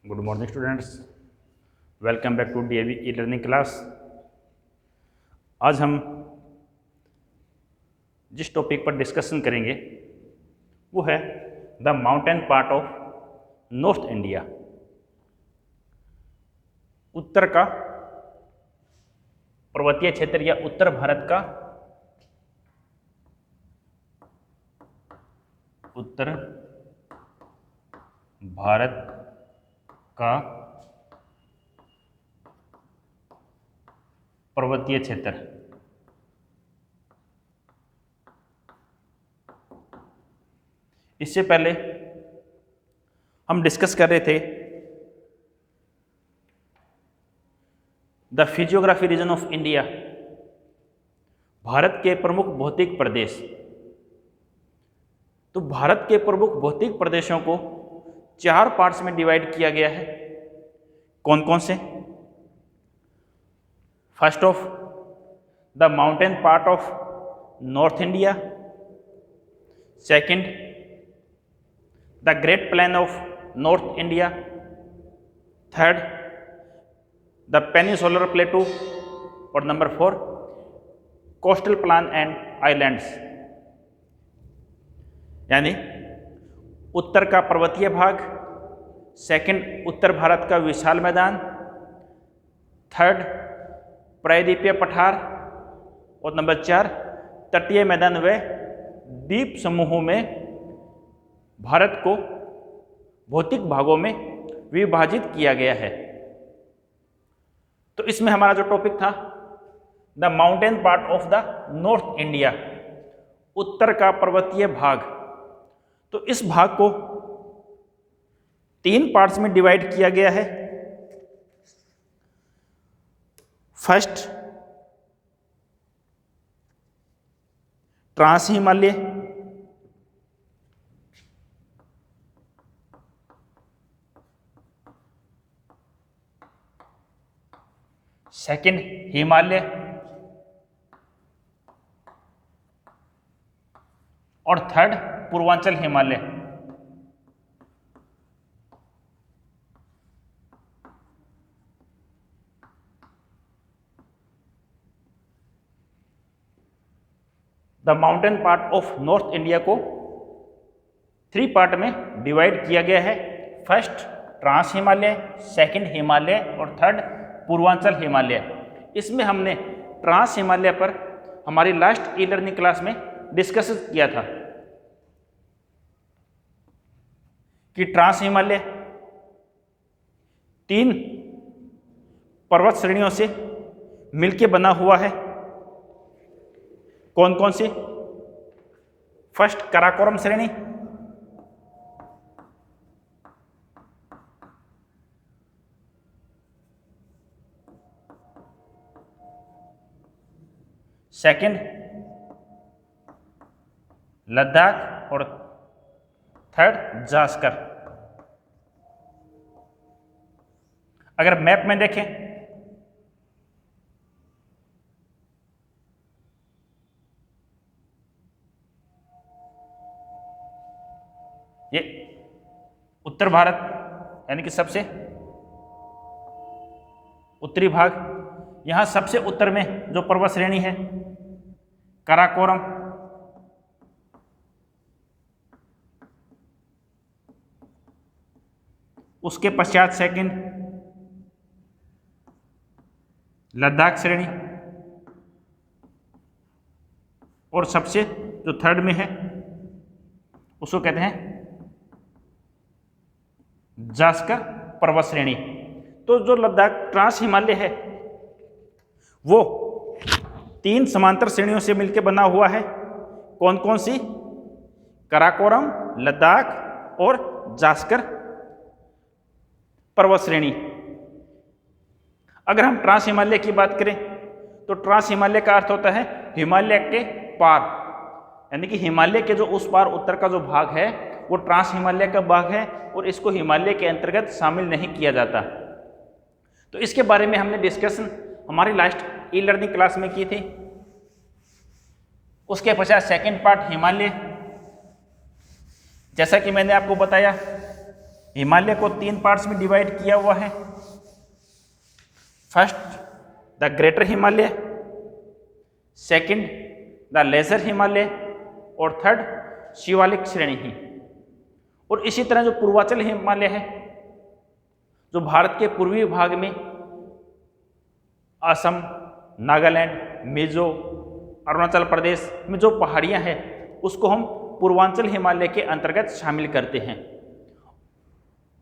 Good morning students, welcome back to DAV e learning class. आज हम जिस topic पर डिस्कशन करेंगे वो है the mountain part of north India. उत्तर का पर्वतीय क्षेत्र या उत्तर भारत का पर्वतीय क्षेत्र। इससे पहले हम डिस्कस कर रहे थे the physiography region of India, Bharat के प्रमुख भौतिक प्रदेश। तो भारत के प्रमुख भौतिक प्रदेशों को 4 पार्ट्स में डिवाइड किया गया है। कौन कौन से? First of the mountain part of north India, second the great plain of north India, third the peninsular plateau, और number 4 coastal plain and islands. यानी उत्तर का पर्वतीय भाग, सेकंड उत्तर भारत का विशाल मैदान, थर्ड प्रायद्वीपीय पठार, और नंबर 4 तटीय मैदान व द्वीप समूहों में भारत को भौतिक भागों में विभाजित किया गया है। तो इसमें हमारा जो टॉपिक था the mountain part of the north India, उत्तर का पर्वतीय भाग। तो इस भाग को 3 पार्ट्स में डिवाइड किया गया है। First trans Himalaya, second Himalaya, और third Purvanchal Himalaya. The mountain part of north India को 3 पार्ट में डिवाइड किया गया है। First trans Himalaya, second Himalaya, और थर्ड पूर्वांचल हिमालय। इसमें हमने ट्रांस हिमालय पर हमारी लास्ट ई लर्निंग क्लास में डिस्कस किया था कि ट्रांस हिमालय 3 पर्वत श्रेणियों से मिलकर बना हुआ है। कौन कौन सी? फर्स्ट काराकोरम श्रेणी, सेकंड लद्दाख, और थर्ड जास्कर। अगर मैप में देखें ये उत्तर भारत यानी कि सबसे उत्तरी भाग, यहां सबसे उत्तर में जो पर्वत श्रेणी है काराकोरम, उसके पश्चात सेकंड लद्दाख श्रेणी, और सबसे जो थर्ड में है उसको कहते हैं जास्कर पर्वत श्रेणी। तो जो लद्दाख ट्रांस हिमालय है वो 3 समांतर श्रेणियों से मिलकर बना हुआ है। कौन कौन सी? काराकोरम, लद्दाख और जास्कर पर्वत श्रेणी। अगर हम ट्रांस हिमालय की बात करें तो ट्रांस हिमालय का अर्थ होता है हिमालय के पार, यानी कि हिमालय के जो उस पार उत्तर का जो भाग है वो ट्रांस हिमालय का भाग है और इसको हिमालय के अंतर्गत शामिल नहीं किया जाता। तो इसके बारे में हमने डिस्कशन हमारी लास्ट ई लर्निंग क्लास में की थी। उसके पश्चात सेकंड पार्ट हिमालय, जैसा कि मैंने आपको बताया हिमालय को 3 पार्ट्स में डिवाइड किया हुआ है। First the greater Himalaya, second the lesser Himalaya और थर्ड शिवालिक श्रेणी ही। और इसी तरह जो पूर्वांचल हिमालय है, जो भारत के पूर्वी भाग में असम, नागालैंड, मिजो, अरुणाचल प्रदेश में जो पहाड़ियां हैं उसको हम पूर्वांचल हिमालय के अंतर्गत शामिल करते हैं।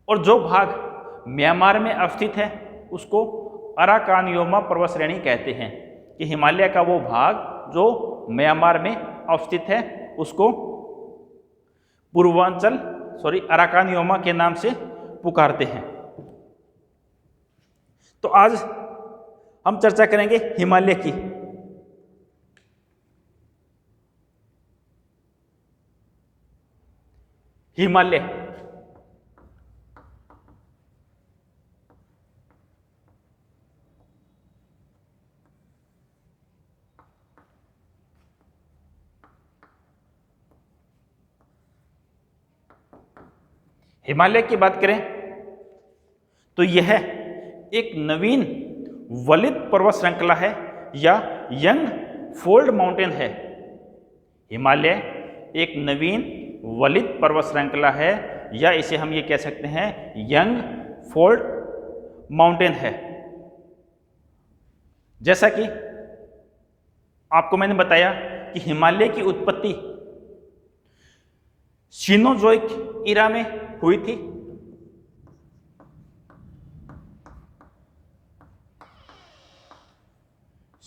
और जो भाग म्यांमार में अवस्थित है उसको अराकानयोमा पर्वत श्रेणी कहते हैं, कि हिमालय का वो भाग जो म्यांमार में अवस्थित है उसको अराकानयोमा के नाम से पुकारते हैं। तो आज हम चर्चा करेंगे हिमालय की। हिमालय हिमालय की बात करें तो यह एक नवीन वलित पर्वत श्रृंखला है या यंग फोल्ड माउंटेन है। हिमालय एक नवीन वलित पर्वत श्रृंखला है या इसे हम ये कह सकते हैं यंग फोल्ड माउंटेन है। जैसा कि आपको मैंने बताया कि हिमालय की उत्पत्ति सीनोजोइक इरा में हुई थी।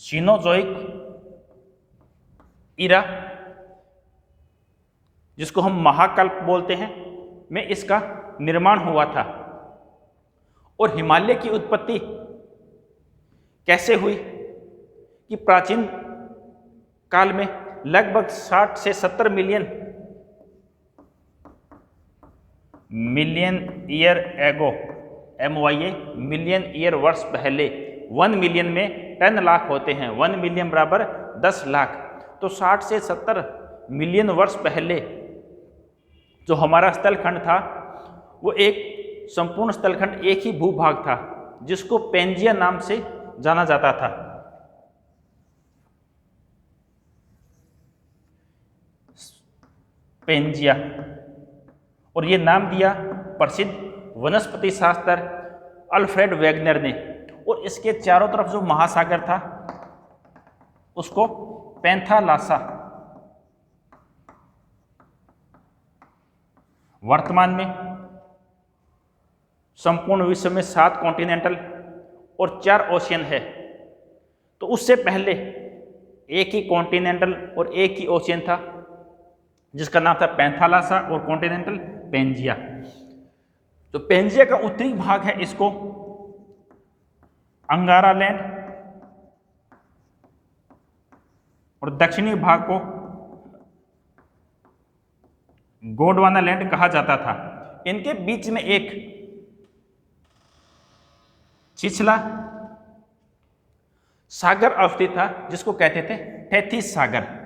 सीनोजोइक इरा, जिसको हम महाकल्प बोलते हैं, में इसका निर्माण हुआ था। और हिमालय की उत्पत्ति कैसे हुई कि प्राचीन काल में लगभग 60 से 70 million year ago, MYA million year वर्ष पहले, 1 मिलियन में 10 लाख होते हैं, 1 मिलियन बराबर 10 लाख। तो 60 से 70 मिलियन वर्ष पहले जो हमारा स्थलखंड था वो एक संपूर्ण स्थलखंड, एक ही भूभाग था जिसको पेंजिया नाम से जाना जाता था। पेंजिया, और ये नाम दिया प्रसिद्ध वनस्पति शास्त्र अल्फ्रेड वेगनर ने। और इसके चारों तरफ जो महासागर था उसको पैंथालासा। वर्तमान में संपूर्ण विश्व में 7 कॉन्टिनेंटल और 4 ओशियन है। तो उससे पहले एक ही कॉन्टिनेंटल और एक ही ओशियन था जिसका नाम था पैंथालासा और कॉन्टिनेंटल पेंजिया। तो पेंजिया का उत्तरी भाग है इसको अंगारा लैंड और दक्षिणी भाग को गोंडवाना लैंड कहा जाता था। इनके बीच में एक छिछला सागर अवस्थित था जिसको कहते थे टेथिस सागर।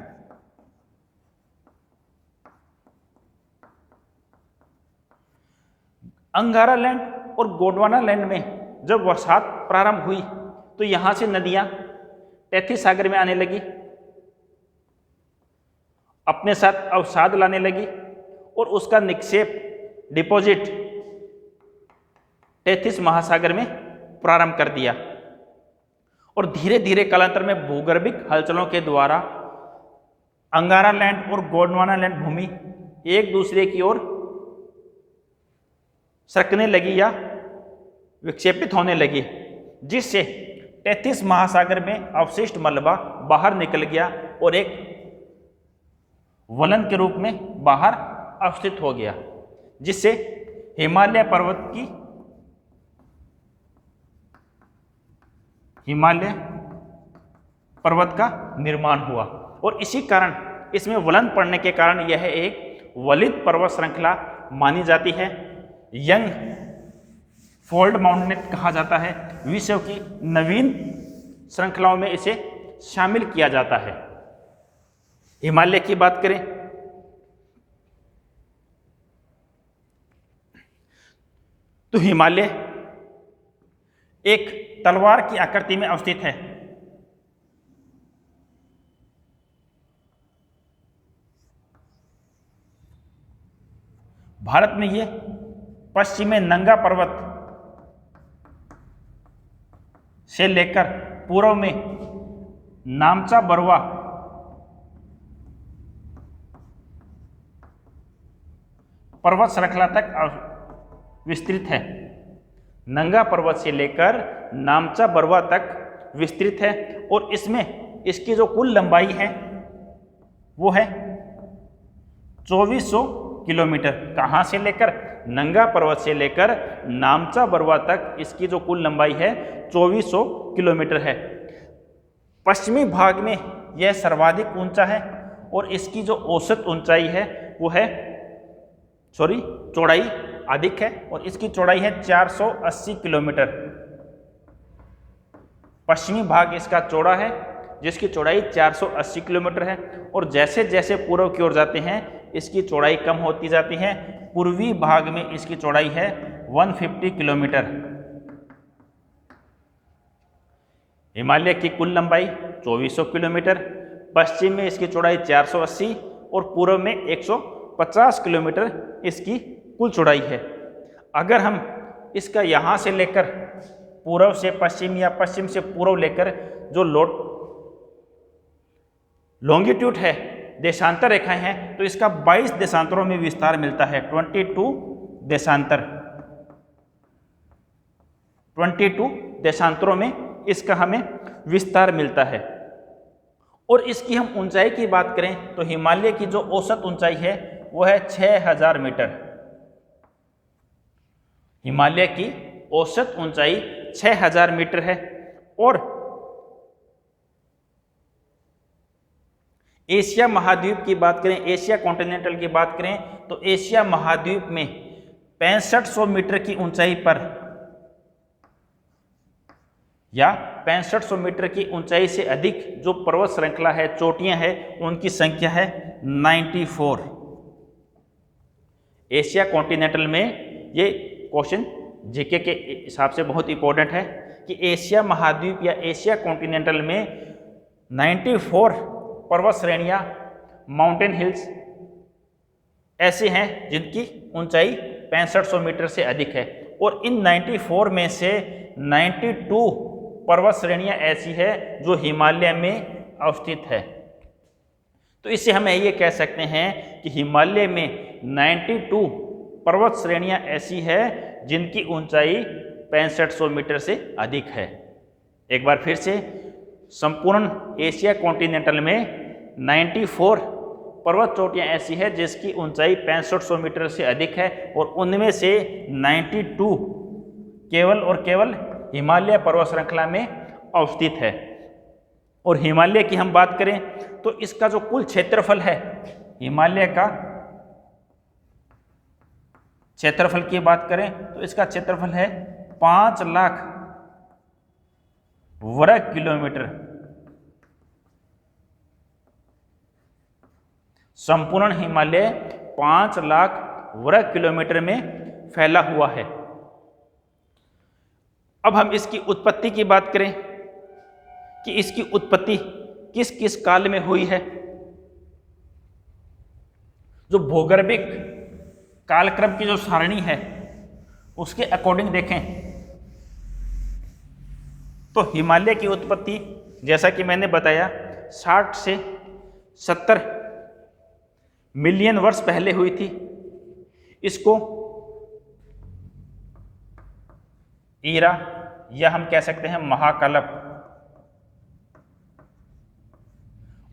अंगारा लैंड और गोंडवाना लैंड में जब बरसात प्रारंभ हुई तो यहां से नदियां टेथिस सागर में आने लगी, अपने साथ अवसाद लाने लगी और उसका निक्षेप डिपॉजिट टेथिस महासागर में प्रारंभ कर दिया। और धीरे धीरे कालांतर में भूगर्भिक हलचलों के द्वारा अंगारा लैंड और गोंडवाना लैंड भूमि एक दूसरे की ओर सरकने लगी या विक्षेपित होने लगी, जिससे टेथिस महासागर में अवशिष्ट मलबा बाहर निकल गया और एक वलन के रूप में बाहर अवस्थित हो गया, जिससे हिमालय पर्वत का निर्माण हुआ। और इसी कारण इसमें वलन पड़ने के कारण यह एक वलित पर्वत श्रृंखला मानी जाती है। यंग फोल्ड माउंटेन कहा जाता है। विश्व की नवीन श्रृंखलाओं में इसे शामिल किया जाता है। हिमालय की बात करें तो हिमालय एक तलवार की आकृति में अवस्थित है। भारत में ये पश्चिम में नंगा पर्वत से लेकर पूर्व में नामचा बरवा पर्वत श्रृंखला तक विस्तृत है। नंगा पर्वत से लेकर नामचा बरवा तक विस्तृत है और इसमें इसकी जो कुल लंबाई है वो है 2400 किलोमीटर। कहाँ से लेकर? नंगा पर्वत से लेकर नामचा बरवा तक इसकी जो कुल लंबाई है 2400 किलोमीटर है। पश्चिमी भाग में यह सर्वाधिक ऊंचा है और इसकी जो औसत ऊंचाई है वो है चौड़ाई अधिक है और इसकी चौड़ाई है 480 किलोमीटर। पश्चिमी भाग इसका चौड़ा है जिसकी चौड़ाई 480 किलोमीटर है और जैसे जैसे पूर्व की ओर जाते हैं इसकी चौड़ाई कम होती जाती है। पूर्वी भाग में इसकी चौड़ाई है 150 किलोमीटर। हिमालय की कुल लंबाई 2400 किलोमीटर, पश्चिम में इसकी चौड़ाई 480 और पूर्व में 150 किलोमीटर इसकी कुल चौड़ाई है। अगर हम इसका यहाँ से लेकर पूर्व से पश्चिम या पश्चिम से पूर्व लेकर जो लॉन्गिट्यूड है, देशांतर रेखाएं हैं, तो इसका 22 देशांतरों में विस्तार मिलता है। 22 देशांतरों में इसका हमें विस्तार मिलता है। और इसकी हम ऊंचाई की बात करें तो हिमालय की जो औसत ऊंचाई है वो है 6000 मीटर। हिमालय की औसत ऊंचाई 6000 मीटर है। और एशिया महाद्वीप की बात करें, एशिया कॉन्टिनेंटल की बात करें तो एशिया महाद्वीप में 6500 मीटर की ऊंचाई पर या 6500 मीटर की ऊंचाई से अधिक जो पर्वत श्रृंखला है, चोटियां हैं, उनकी संख्या है 94। एशिया कॉन्टिनेंटल में ये क्वेश्चन जीके के हिसाब से बहुत इंपॉर्टेंट है कि एशिया महाद्वीप या एशिया कॉन्टिनेंटल में 94 पर्वत श्रेणियां, माउंटेन हिल्स ऐसे हैं जिनकी ऊंचाई 6500 मीटर से अधिक है। और इन 94 में से 92 पर्वत श्रेणियां ऐसी है जो हिमालय में अवस्थित है। तो इससे हम ये कह सकते हैं कि हिमालय में 92 पर्वत श्रेणियां ऐसी है जिनकी ऊंचाई 6500 मीटर से अधिक है। एक बार फिर से, संपूर्ण एशिया कॉन्टिनेंटल में 94 पर्वत चोटियां ऐसी है जिसकी ऊंचाई 6500 मीटर से अधिक है और उनमें से 92 केवल और केवल हिमालय पर्वत श्रृंखला में अवस्थित है। और हिमालय की हम बात करें तो इसका जो कुल क्षेत्रफल है, हिमालय का क्षेत्रफल की बात करें तो इसका क्षेत्रफल है 5 लाख वर्ग किलोमीटर। संपूर्ण हिमालय 5 लाख वर्ग किलोमीटर में फैला हुआ है। अब हम इसकी उत्पत्ति की बात करें कि इसकी उत्पत्ति किस किस काल में हुई है। जो भौगोलिक कालक्रम की जो सारणी है उसके अकॉर्डिंग देखें तो हिमालय की उत्पत्ति, जैसा कि मैंने बताया, 60 से 70 मिलियन वर्ष पहले हुई थी। इसको ईरा या हम कह सकते हैं महाकल्प।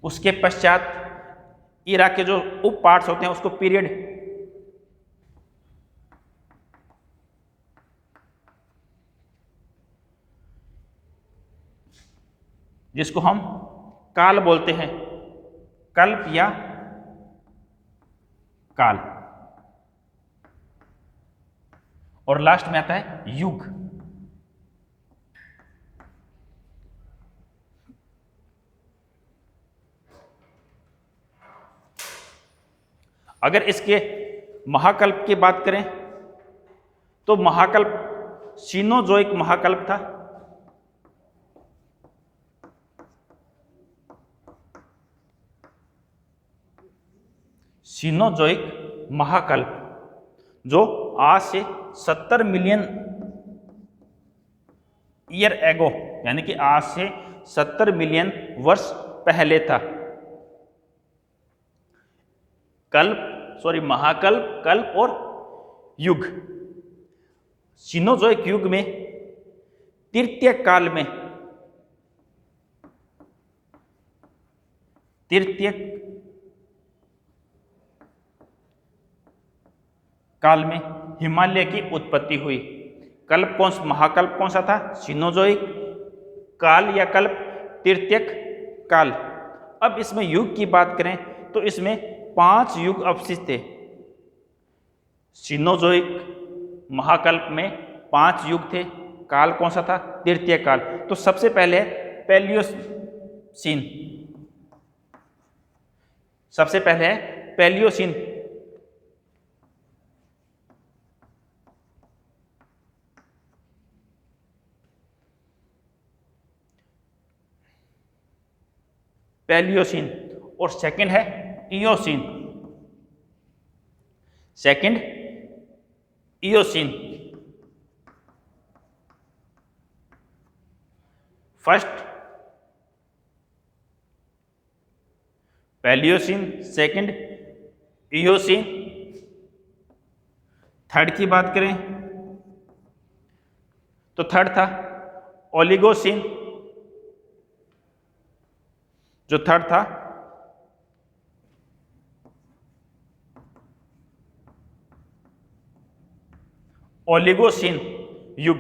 उसके पश्चात ईरा के जो उप पार्ट्स होते हैं उसको पीरियड, जिसको हम काल बोलते हैं, कल्प या काल। और लास्ट में आता है युग। अगर इसके महाकल्प की बात करें तो महाकल्प सीनोजोइक महाकल्प था। सीनोजोइक महाकल्प जो आज से 70 मिलियन ईयर एगो, यानी कि आज से 70 मिलियन वर्ष पहले था। महाकल्प, कल्प और युग। सीनोजोइक युग में तृतीय काल में हिमालय की उत्पत्ति हुई। महाकल्प कौन सा था? सीनोजोइक। काल या कल्प तृतीयक काल। अब इसमें युग की बात करें तो इसमें 5 युग अवशिष्ट थे। सीनोजोइक महाकल्प में 5 युग थे। काल कौन सा था? तृतीय काल। तो सबसे पहले पैलियोसीन। सबसे पहले है पैलियोसीन। पैलियोसीन। और सेकंड है Eocene. First Palaeocene, second Eocene. Third की बात करें तो थर्ड था ओलिगोसीन। जो थर्ड था ओलिगोसीन युग।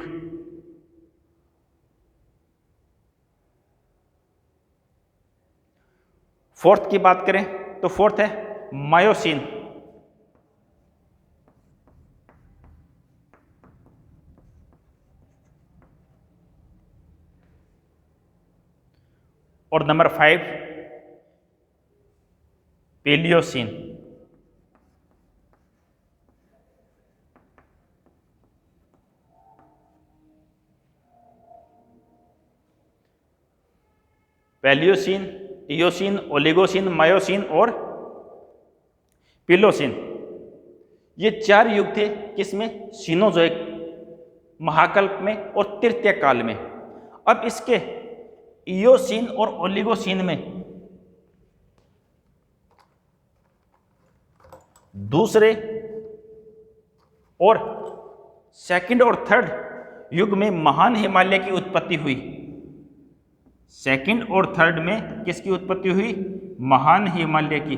फोर्थ की बात करें तो फोर्थ है मायोसीन। और number 5 Palaeocene. Palaeocene, Eocene, Oligocene, Miocene और पिलोसीन। ये 4 युग थे किसमें? सीनोजोइक महाकल्प में और तृतीय काल में। अब इसके इयोसीन और ओलिगोसीन में दूसरे और सेकंड और थर्ड युग में महान हिमालय की उत्पत्ति हुई। सेकंड और थर्ड में किसकी उत्पत्ति हुई? महान हिमालय की।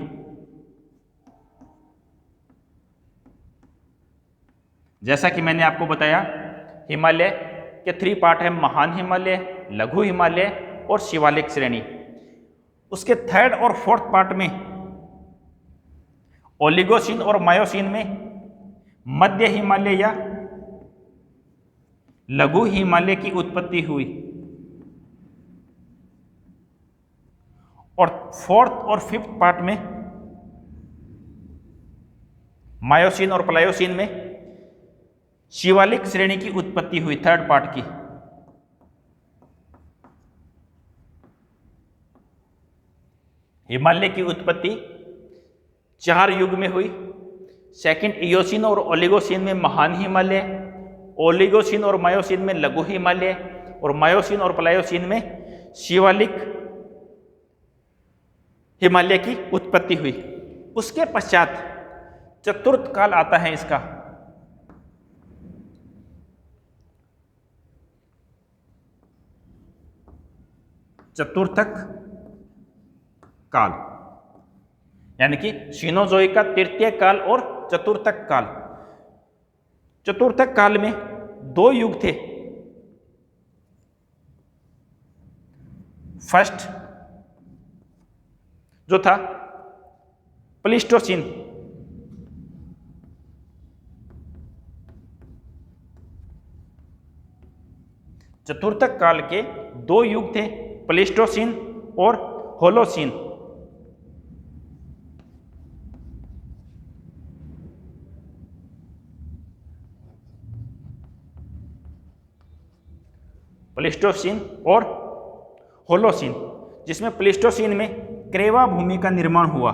जैसा कि मैंने आपको बताया, हिमालय के 3 पार्ट है, महान हिमालय, लघु हिमालय और शिवालिक श्रेणी। उसके थर्ड और फोर्थ पार्ट में ओलिगोसीन और मायोसीन में मध्य हिमालय या लघु हिमालय की उत्पत्ति हुई। और फोर्थ और फिफ्थ पार्ट में मायोसीन और प्लायोसीन में शिवालिक श्रेणी की उत्पत्ति हुई, थर्ड पार्ट की। हिमालय की उत्पत्ति 4 युग में हुई। सेकंड इयोसीन और ओलिगोसीन में महान हिमालय, ओलिगोसीन और मायोसीन में लघु हिमालय, और मायोसीन और प्लायोसीन में शिवालिक हिमालय की उत्पत्ति हुई। उसके पश्चात चतुर्थ काल आता है इसका। चतुर्थक काल, यानी कि सीनोजोइक का तृतीय काल और चतुर्थक काल। चतुर्थक काल में 2 युग थे। फर्स्ट जो था प्लीस्टोसीन, चतुर्थक काल के 2 युग थे, प्लीस्टोसीन और होलोसीन। प्लेस्टोसीन और होलोसीन, जिसमें प्लेस्टोसीन में क्रेवा भूमि का निर्माण हुआ।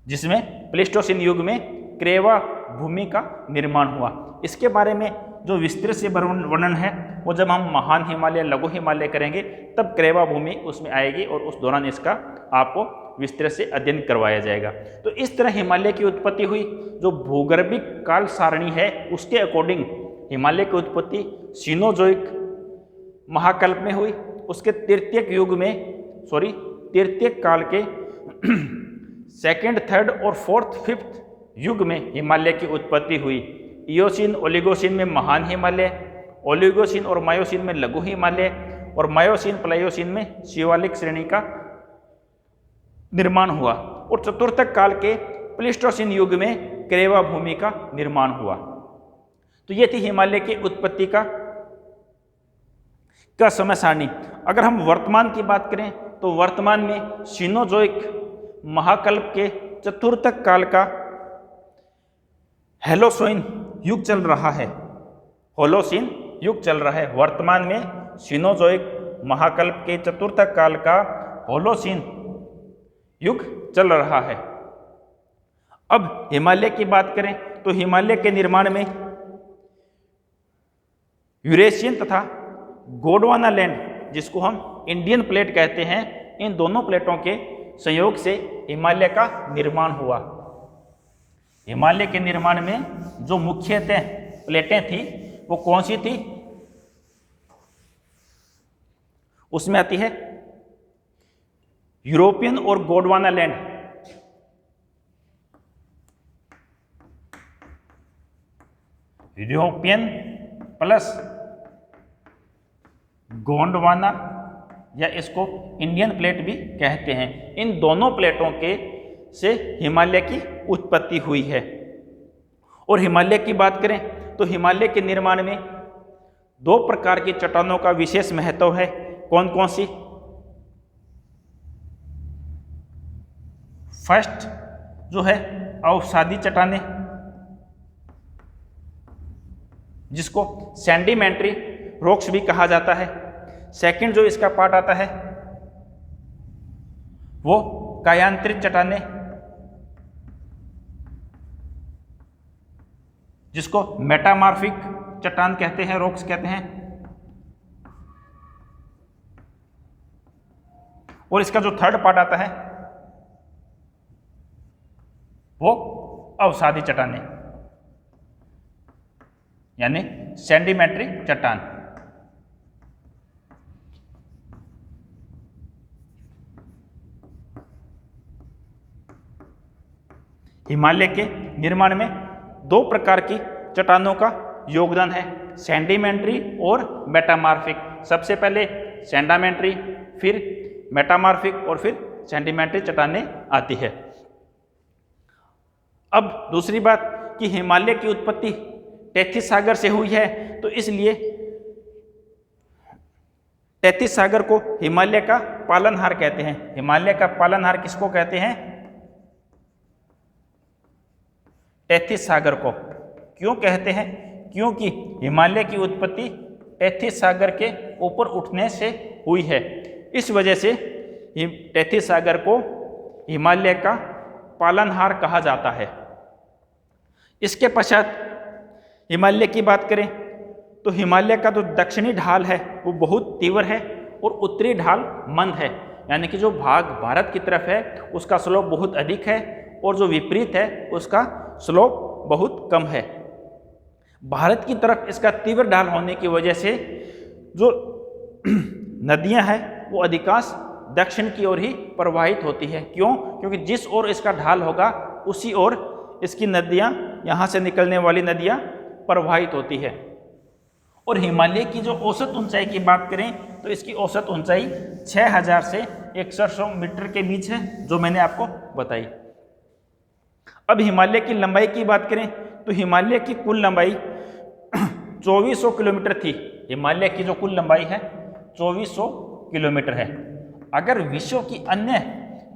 जिसमें प्लेस्टोसीन युग में क्रेवा भूमि का निर्माण हुआ। इसके बारे में जो विस्तृत से वर्णन है वो जब हम महान हिमालय, लघु हिमालय करेंगे तब क्रेवा भूमि उसमें आएगी और उस दौरान इसका आपको विस्तृत से अध्ययन करवाया जाएगा। तो इस तरह हिमालय की उत्पत्ति हुई। जो भूगर्भिक काल सारणी है उसके अकॉर्डिंग हिमालय की उत्पत्ति सीनोजोइक महाकल्प में हुई। उसके तृतीयक काल के सेकेंड, थर्ड और फोर्थ, फिफ्थ युग में हिमालय की उत्पत्ति हुई। इयोसीन ओलिगोसीन में महान हिमालय, ओलिगोसीन और मायोसीन में लघु हिमालय और मायोसीन प्लायोसीन में शिवालिक श्रेणी का निर्माण हुआ। और चतुर्थक काल के प्लेस्टोसीन युग में क्रेवा भूमि का निर्माण हुआ। तो ये थी हिमालय की उत्पत्ति का समय सारणी। अगर हम वर्तमान की बात करें तो वर्तमान में सीनोजोइक महाकल्प के चतुर्थक काल का होलोसीन युग चल रहा है। होलोसीन युग चल रहा है। वर्तमान में सीनोजोइक महाकल्प के चतुर्थक काल का होलोसीन युग चल रहा है। अब हिमालय की बात करें तो हिमालय के निर्माण में यूरेशियन तथा गोंडवाना लैंड, जिसको हम इंडियन प्लेट कहते हैं, इन दोनों प्लेटों के संयोग से हिमालय का निर्माण हुआ। हिमालय के निर्माण में जो मुख्यतः प्लेटें थी वो कौन सी थी? उसमें आती है यूरोपियन और Gondwana land. European plus Gondwana, या इसको इंडियन प्लेट भी कहते हैं। इन दोनों प्लेटों के से हिमालय की उत्पत्ति हुई है। और हिमालय की बात करें तो हिमालय के निर्माण में दो प्रकार की चट्टानों का विशेष महत्व है। कौन कौन सी? फर्स्ट जो है अवसादी चट्टानें, जिसको सेडिमेंट्री रॉक्स भी कहा जाता है। सेकंड जो इसका पार्ट आता है वो कायांतरित चट्टानें, जिसको मेटामॉर्फिक चट्टान कहते हैं, रॉक्स कहते हैं। और इसका जो थर्ड पार्ट आता है वो अवसादी चट्टानें, यानी सेडिमेंट्री चट्टान। हिमालय के निर्माण में दो प्रकार की चट्टानों का योगदान है, सेडिमेंट्री और मेटामॉर्फिक। सबसे पहले सेडिमेंट्री, फिर मेटामॉर्फिक और फिर सेडिमेंट्री चट्टानें आती है। अब दूसरी बात कि हिमालय की उत्पत्ति तैथिस सागर से हुई है, तो इसलिए तैथिस सागर को हिमालय का पालनहार कहते हैं। हिमालय का पालनहार किसको कहते हैं? तैथिस सागर को। क्यों कहते हैं? क्योंकि हिमालय की उत्पत्ति तैथिस सागर के ऊपर उठने से हुई है। इस वजह से तैथिस सागर को हिमालय का पालनहार कहा जाता है। इसके पश्चात हिमालय की बात करें तो हिमालय का जो दक्षिणी ढाल है वो बहुत तीव्र है और उत्तरी ढाल मंद है, यानी कि जो भाग भारत की तरफ है उसका स्लोप बहुत अधिक है और जो विपरीत है उसका स्लोप बहुत कम है। भारत की तरफ इसका तीव्र ढाल होने की वजह से जो नदियां हैं वो अधिकांश दक्षिण की ओर ही प्रवाहित होती है। क्यों? क्योंकि जिस ओर इसका ढाल होगा उसी ओर इसकी नदियां, यहाँ से निकलने वाली नदियां प्रवाहित होती है। और हिमालय की जो औसत ऊंचाई की बात करें तो इसकी औसत ऊंचाई 6000 से 6100 मीटर के बीच है, जो मैंने आपको बताई। अब हिमालय की लंबाई की बात करें तो हिमालय की कुल लंबाई 2400 किलोमीटर थी। हिमालय की जो कुल लंबाई है 2400 किलोमीटर है। अगर विश्व की अन्य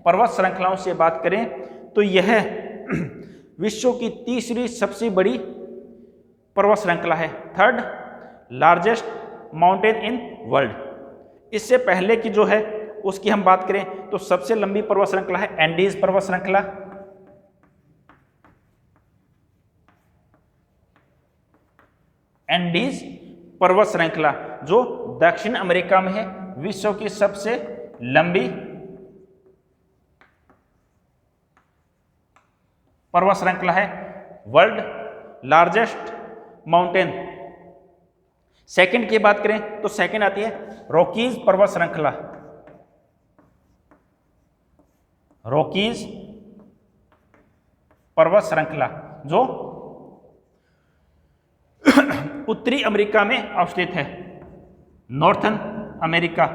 पर्वत श्रृंखलाओं से बात करें तो यह विश्व की तीसरी सबसे बड़ी पर्वत श्रृंखला है। Third largest mountain in world. इससे पहले की जो है उसकी हम बात करें तो सबसे लंबी पर्वत श्रृंखला है एंडीज पर्वत श्रृंखला। एंडीज पर्वत श्रृंखला जो दक्षिण अमेरिका में है, विश्व की सबसे लंबी पर्वत श्रृंखला है। World largest mountain. सेकंड की बात करें तो सेकंड आती है रॉकीज पर्वत श्रृंखला। रॉकीज पर्वत श्रृंखला जो उत्तरी अमेरिका में अवस्थित है। नॉर्थन अमेरिका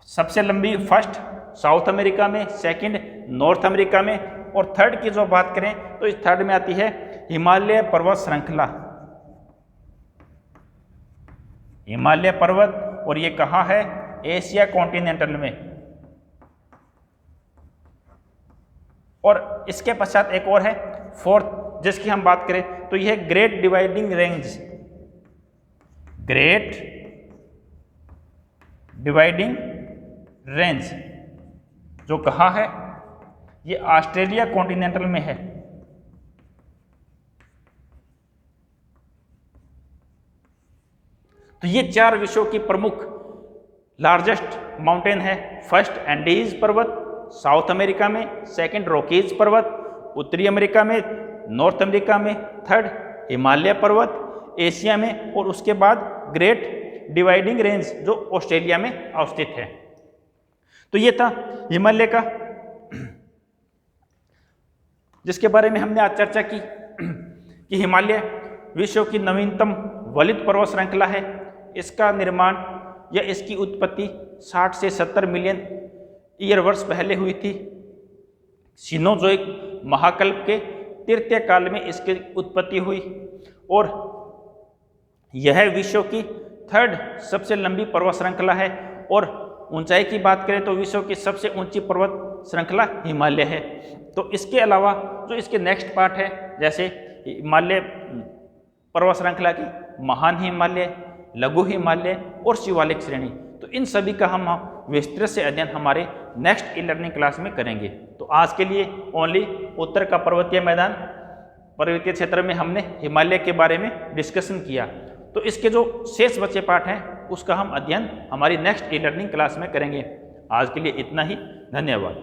सबसे लंबी फर्स्ट साउथ अमेरिका में, सेकंड नॉर्थ अमेरिका में, और थर्ड की जो बात करें तो इस थर्ड में आती है हिमालय पर्वत श्रृंखला। हिमालय पर्वत, और ये कहाँ है? एशिया कॉन्टिनेंटल में। और इसके पश्चात एक और है फोर्थ जिसकी हम बात करें तो यह great dividing range. Great dividing range जो कहाँ है? ये ऑस्ट्रेलिया कॉन्टिनेंटल में है। तो ये चार विश्व की प्रमुख लार्जेस्ट माउंटेन है। फर्स्ट एंडीज पर्वत साउथ अमेरिका में, सेकंड रॉकीज पर्वत उत्तरी अमेरिका में, नॉर्थ अमेरिका में, थर्ड हिमालय पर्वत एशिया में, और उसके बाद ग्रेट डिवाइडिंग रेंज जो ऑस्ट्रेलिया में अवस्थित है। तो ये था हिमालय का, जिसके बारे में हमने आज चर्चा की कि हिमालय विश्व की नवीनतम वलित पर्वत श्रृंखला है। इसका निर्माण या इसकी उत्पत्ति 60 से 70 मिलियन ईयर वर्ष पहले हुई थी। सीनोजोइक महाकल्प के तृतीय काल में इसकी उत्पत्ति हुई, और यह विश्व की थर्ड सबसे लंबी पर्वत श्रृंखला है। और ऊंचाई की बात करें तो विश्व की सबसे ऊंची पर्वत श्रृंखला हिमालय है। तो इसके अलावा जो इसके नेक्स्ट पार्ट है, जैसे हिमालय पर्वत श्रृंखला की महान हिमालय, लघु हिमालय और शिवालिक श्रेणी, तो इन सभी का हम विस्तृत से अध्ययन हमारे नेक्स्ट ई लर्निंग क्लास में करेंगे। तो आज के लिए ओनली उत्तर का पर्वतीय मैदान, पर्वतीय क्षेत्र में हमने हिमालय के बारे में डिस्कशन किया। तो इसके जो शेष बचे पार्ट हैं उसका हम अध्ययन हमारी नेक्स्ट ई लर्निंग क्लास में करेंगे। आज के लिए इतना ही, धन्यवाद।